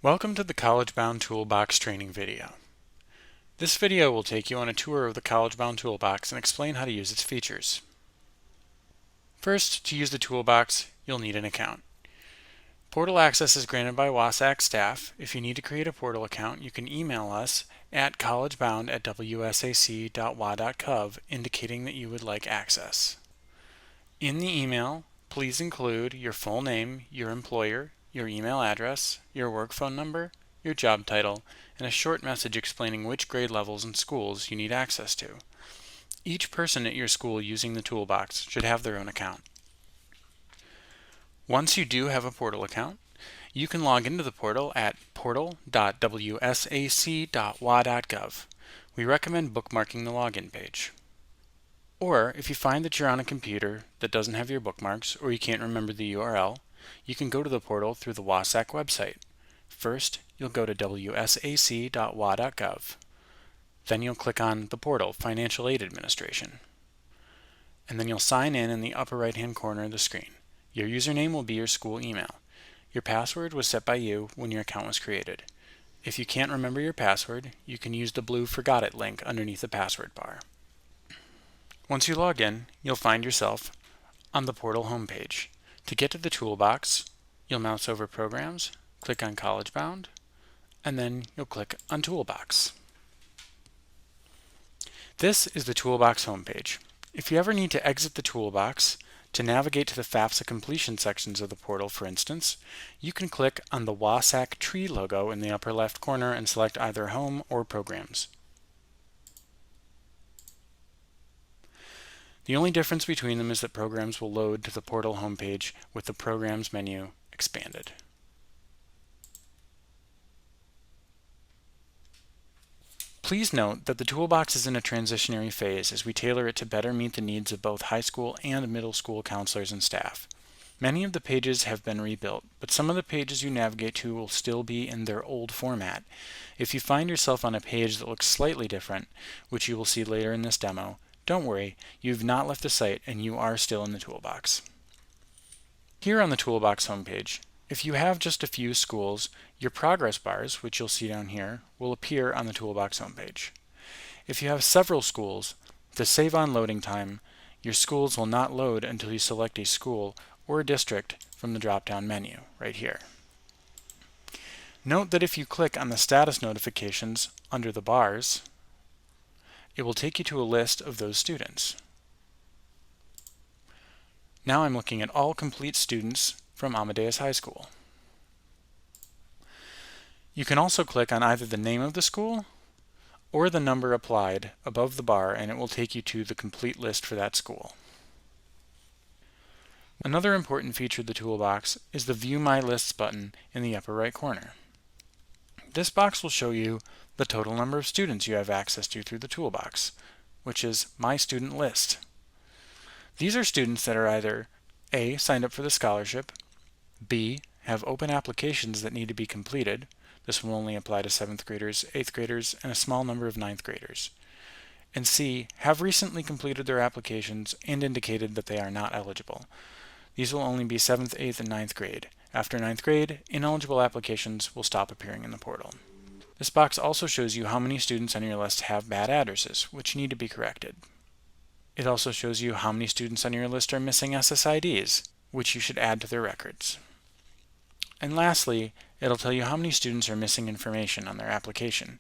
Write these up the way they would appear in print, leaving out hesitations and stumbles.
Welcome to the College-Bound Toolbox training video. This video will take you on a tour of the College-Bound Toolbox and explain how to use its features. First, to use the Toolbox, you'll need an account. Portal access is granted by WASAC staff. If you need to create a portal account, you can email us at collegebound@wsac.wa.gov indicating that you would like access. In the email, please include your full name, your employer, your email address, your work phone number, your job title, and a short message explaining which grade levels and schools you need access to. Each person at your school using the Toolbox should have their own account. Once you do have a portal account, you can log into the portal at portal.wsac.wa.gov. We recommend bookmarking the login page. Or, if you find that you're on a computer that doesn't have your bookmarks or you can't remember the URL, you can go to the portal through the WASAC website. First, you'll go to wsac.wa.gov. Then you'll click on the portal, Financial Aid Administration. And then you'll sign in the upper right-hand corner of the screen. Your username will be your school email. Your password was set by you when your account was created. If you can't remember your password, you can use the blue Forgot It link underneath the password bar. Once you log in, you'll find yourself on the portal homepage. To get to the Toolbox, you'll mouse over Programs, click on College Bound, and then you'll click on Toolbox. This is the Toolbox homepage. If you ever need to exit the Toolbox to navigate to the FAFSA completion sections of the portal, for instance, you can click on the WASAC tree logo in the upper left corner and select either Home or Programs. The only difference between them is that Programs will load to the portal homepage with the Programs menu expanded. Please note that the Toolbox is in a transitionary phase as we tailor it to better meet the needs of both high school and middle school counselors and staff. Many of the pages have been rebuilt, but some of the pages you navigate to will still be in their old format. If you find yourself on a page that looks slightly different, which you will see later in this demo, don't worry, you've not left the site and you are still in the Toolbox. Here on the Toolbox homepage, if you have just a few schools, your progress bars, which you'll see down here, will appear on the Toolbox homepage. If you have several schools, to save on loading time, your schools will not load until you select a school or a district from the drop-down menu, right here. Note that if you click on the status notifications under the bars, it will take you to a list of those students. Now I'm looking at all complete students from Amadeus High School. You can also click on either the name of the school or the number applied above the bar and it will take you to the complete list for that school. Another important feature of the Toolbox is the View My Lists button in the upper right corner. This box will show you the total number of students you have access to through the Toolbox, which is My Student List. These are students that are either A. signed up for the scholarship, B. have open applications that need to be completed. This will only apply to 7th graders, 8th graders, and a small number of 9th graders. And C. have recently completed their applications and indicated that they are not eligible. These will only be 7th, 8th, and 9th grade. After 9th grade, ineligible applications will stop appearing in the portal. This box also shows you how many students on your list have bad addresses, which need to be corrected. It also shows you how many students on your list are missing SSIDs, which you should add to their records. And lastly, it'll tell you how many students are missing information on their application,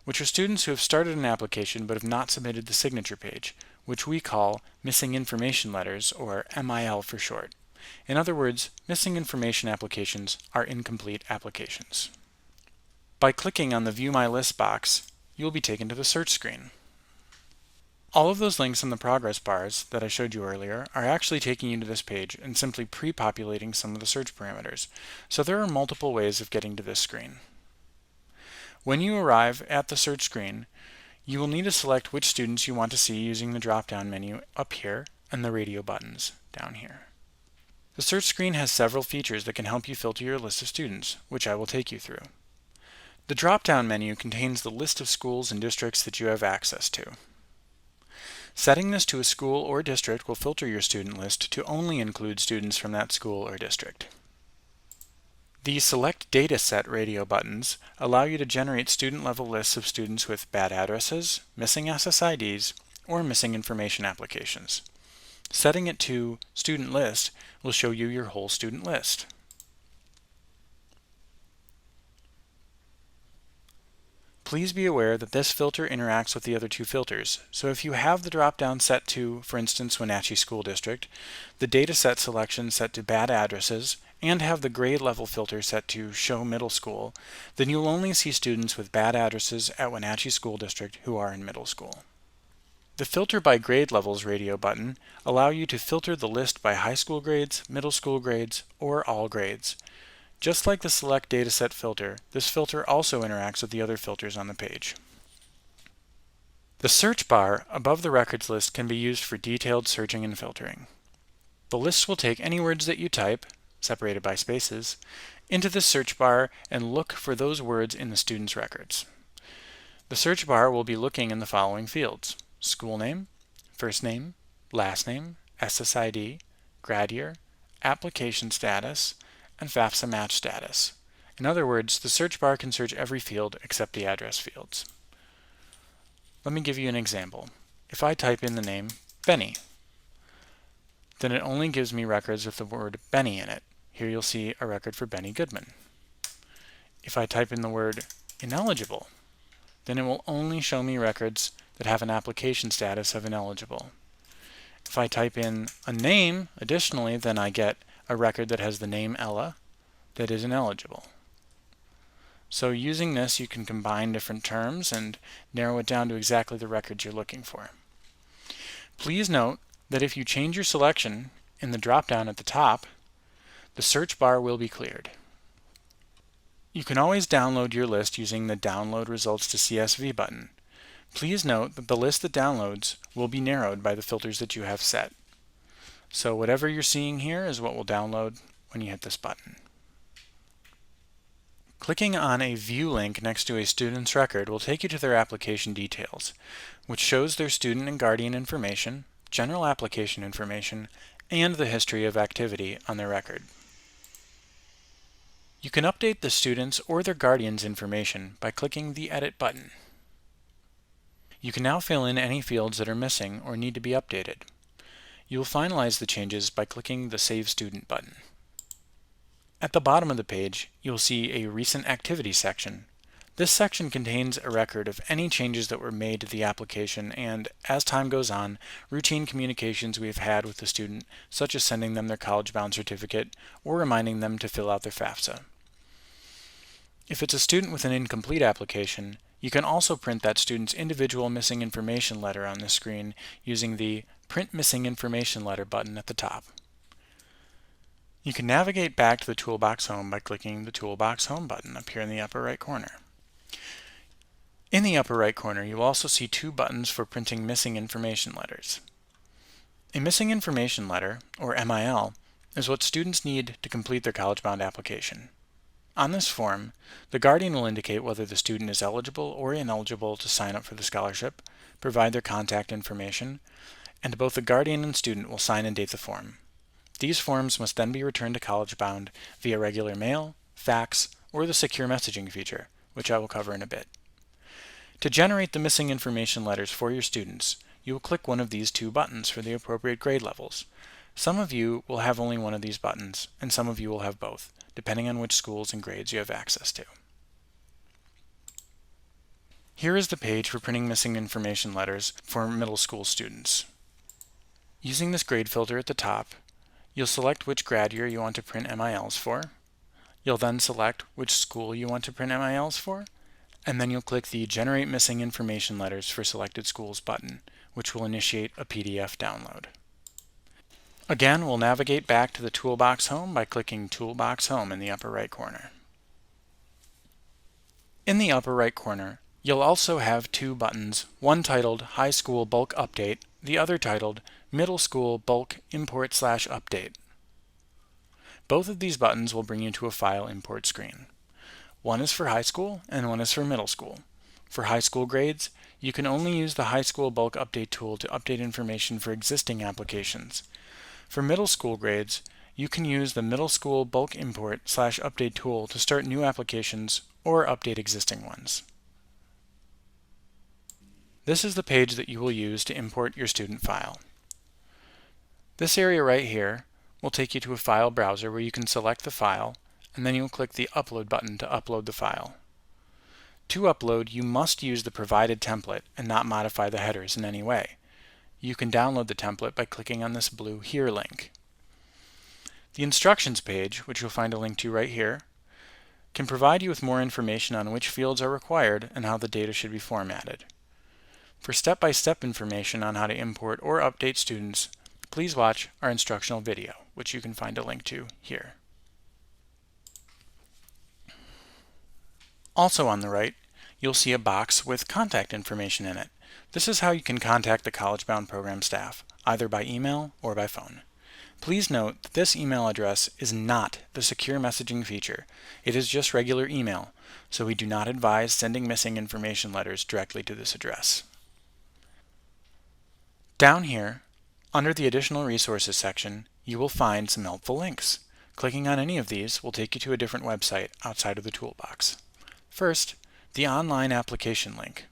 which are students who have started an application but have not submitted the signature page, which we call missing information letters, or MIL for short. In other words, missing information applications are incomplete applications. By clicking on the View My List box, you'll be taken to the search screen. All of those links in the progress bars that I showed you earlier are actually taking you to this page and simply pre-populating some of the search parameters, so there are multiple ways of getting to this screen. When you arrive at the search screen, you will need to select which students you want to see using the drop-down menu up here and the radio buttons down here. The search screen has several features that can help you filter your list of students, which I will take you through. The drop-down menu contains the list of schools and districts that you have access to. Setting this to a school or district will filter your student list to only include students from that school or district. The Select Dataset radio buttons allow you to generate student-level lists of students with bad addresses, missing SSIDs, or missing information applications. Setting it to Student List will show you your whole student list. Please be aware that this filter interacts with the other two filters, so if you have the drop-down set to, for instance, Wenatchee School District, the dataset selection set to bad addresses, and have the grade level filter set to Show Middle School, then you'll only see students with bad addresses at Wenatchee School District who are in middle school. The Filter by Grade Levels radio button allow you to filter the list by high school grades, middle school grades, or all grades. Just like the Select Dataset filter, this filter also interacts with the other filters on the page. The search bar above the records list can be used for detailed searching and filtering. The list will take any words that you type, separated by spaces, into the search bar and look for those words in the student's records. The search bar will be looking in the following fields: school name, first name, last name, SSID, grad year, application status, and FAFSA match status. In other words, the search bar can search every field except the address fields. Let me give you an example. If I type in the name Benny, then it only gives me records with the word Benny in it. Here you'll see a record for Benny Goodman. If I type in the word ineligible, then it will only show me records that have an application status of ineligible. If I type in a name, additionally, then I get a record that has the name Ella that is ineligible. So using this, you can combine different terms and narrow it down to exactly the records you're looking for. Please note that if you change your selection in the drop-down at the top, the search bar will be cleared. You can always download your list using the Download Results to CSV button. Please note that the list that downloads will be narrowed by the filters that you have set. So whatever you're seeing here is what will download when you hit this button. Clicking on a View link next to a student's record will take you to their application details, which shows their student and guardian information, general application information, and the history of activity on their record. You can update the student's or their guardian's information by clicking the Edit button. You can now fill in any fields that are missing or need to be updated. You will finalize the changes by clicking the Save Student button. At the bottom of the page, you'll see a Recent Activity section. This section contains a record of any changes that were made to the application and, as time goes on, routine communications we've had with the student, such as sending them their college-bound certificate or reminding them to fill out their FAFSA. If it's a student with an incomplete application, you can also print that student's individual missing information letter on the screen using the Print Missing Information Letter button at the top. You can navigate back to the Toolbox Home by clicking the Toolbox Home button up here in the upper right corner. In the upper right corner, you'll also see two buttons for printing missing information letters. A missing information letter, or MIL, is what students need to complete their college-bound application. On this form, the guardian will indicate whether the student is eligible or ineligible to sign up for the scholarship, provide their contact information, and both the guardian and student will sign and date the form. These forms must then be returned to CollegeBound via regular mail, fax, or the secure messaging feature, which I will cover in a bit. To generate the missing information letters for your students, you will click one of these two buttons for the appropriate grade levels. Some of you will have only one of these buttons, and some of you will have both, depending on which schools and grades you have access to. Here is the page for printing missing information letters for middle school students. Using this grade filter at the top, you'll select which grad year you want to print MILs for. You'll then select which school you want to print MILs for, and then you'll click the Generate Missing Information Letters for Selected Schools button, which will initiate a PDF download. Again, we'll navigate back to the Toolbox Home by clicking Toolbox Home in the upper right corner. In the upper right corner, you'll also have two buttons, one titled High School Bulk Update, the other titled Middle School Bulk Import/Update. Both of these buttons will bring you to a file import screen. One is for high school and one is for middle school. For high school grades, you can only use the High School Bulk Update tool to update information for existing applications. For middle school grades, you can use the Middle School Bulk Import/Update tool to start new applications or update existing ones. This is the page that you will use to import your student file. This area right here will take you to a file browser where you can select the file, and then you'll click the Upload button to upload the file. To upload, you must use the provided template and not modify the headers in any way. You can download the template by clicking on this blue Here link. The instructions page, which you'll find a link to right here, can provide you with more information on which fields are required and how the data should be formatted. For step-by-step information on how to import or update students, please watch our instructional video, which you can find a link to here. Also on the right, you'll see a box with contact information in it. This is how you can contact the College Bound program staff, either by email or by phone. Please note that this email address is not the secure messaging feature. It is just regular email, so we do not advise sending missing information letters directly to this address. Down here, under the Additional Resources section, you will find some helpful links. Clicking on any of these will take you to a different website outside of the toolbox. First, the Online Application link.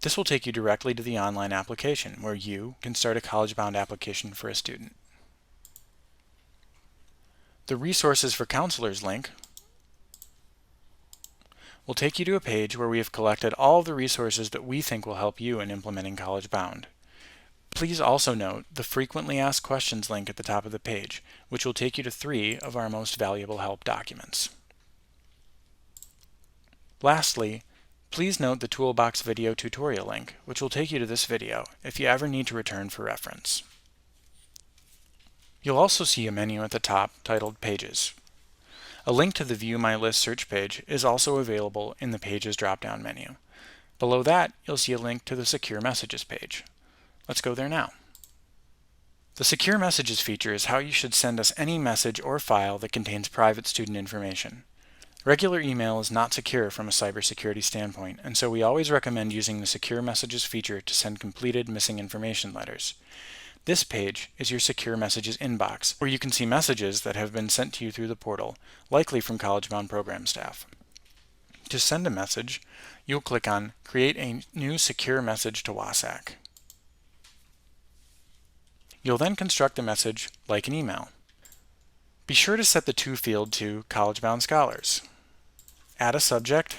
This will take you directly to the online application where you can start a College Bound application for a student. The Resources for Counselors link will take you to a page where we have collected all of the resources that we think will help you in implementing College Bound. Please also note the Frequently Asked Questions link at the top of the page, which will take you to 3 of our most valuable help documents. Lastly, please note the Toolbox video tutorial link, which will take you to this video if you ever need to return for reference. You'll also see a menu at the top titled Pages. A link to the View My List search page is also available in the Pages drop-down menu. Below that, you'll see a link to the Secure Messages page. Let's go there now. The Secure Messages feature is how you should send us any message or file that contains private student information. Regular email is not secure from a cybersecurity standpoint, and so we always recommend using the Secure Messages feature to send completed missing information letters. This page is your Secure Messages inbox, where you can see messages that have been sent to you through the portal, likely from College Bound program staff. To send a message, you'll click on Create a new secure message to WASAC. You'll then construct a message like an email. Be sure to set the To field to College Bound Scholars. Add a subject,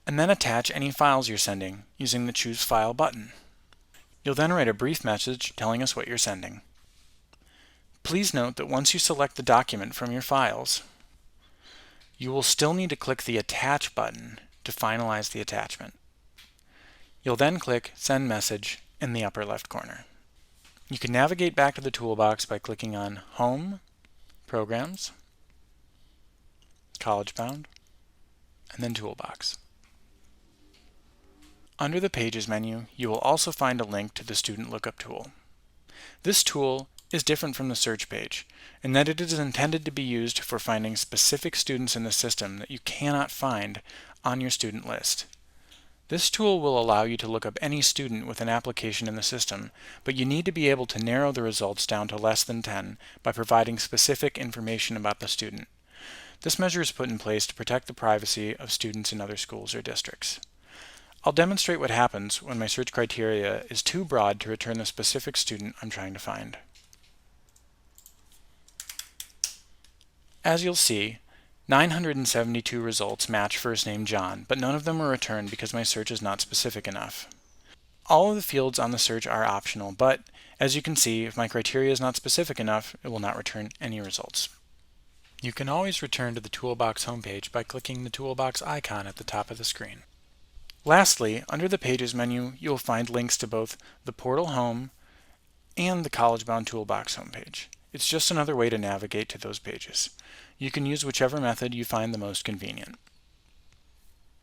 and then attach any files you're sending using the Choose File button. You'll then write a brief message telling us what you're sending. Please note that once you select the document from your files, you will still need to click the Attach button to finalize the attachment. You'll then click Send Message in the upper left corner. You can navigate back to the toolbox by clicking on Home, Programs, College Bound, and then Toolbox. Under the Pages menu, you will also find a link to the Student Lookup tool. This tool is different from the search page in that it is intended to be used for finding specific students in the system that you cannot find on your student list. This tool will allow you to look up any student with an application in the system, but you need to be able to narrow the results down to less than 10 by providing specific information about the student. This measure is put in place to protect the privacy of students in other schools or districts. I'll demonstrate what happens when my search criteria is too broad to return the specific student I'm trying to find. As you'll see, 972 results match first name John, but none of them were returned because my search is not specific enough. All of the fields on the search are optional, but as you can see, if my criteria is not specific enough, it will not return any results. You can always return to the Toolbox homepage by clicking the Toolbox icon at the top of the screen. Lastly, under the Pages menu, you will find links to both the Portal Home and the College Bound Toolbox homepage. It's just another way to navigate to those pages. You can use whichever method you find the most convenient.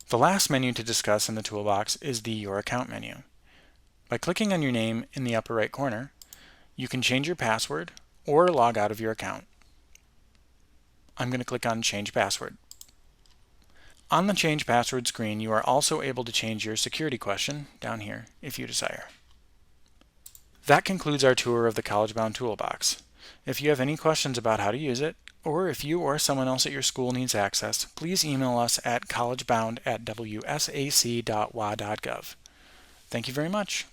The last menu to discuss in the toolbox is the Your Account menu. By clicking on your name in the upper right corner, you can change your password or log out of your account. I'm going to click on Change Password. On the Change Password screen, you are also able to change your security question down here if you desire. That concludes our tour of the CollegeBound Toolbox. If you have any questions about how to use it, or if you or someone else at your school needs access, please email us at collegebound@wsac.wa.gov. Thank you very much.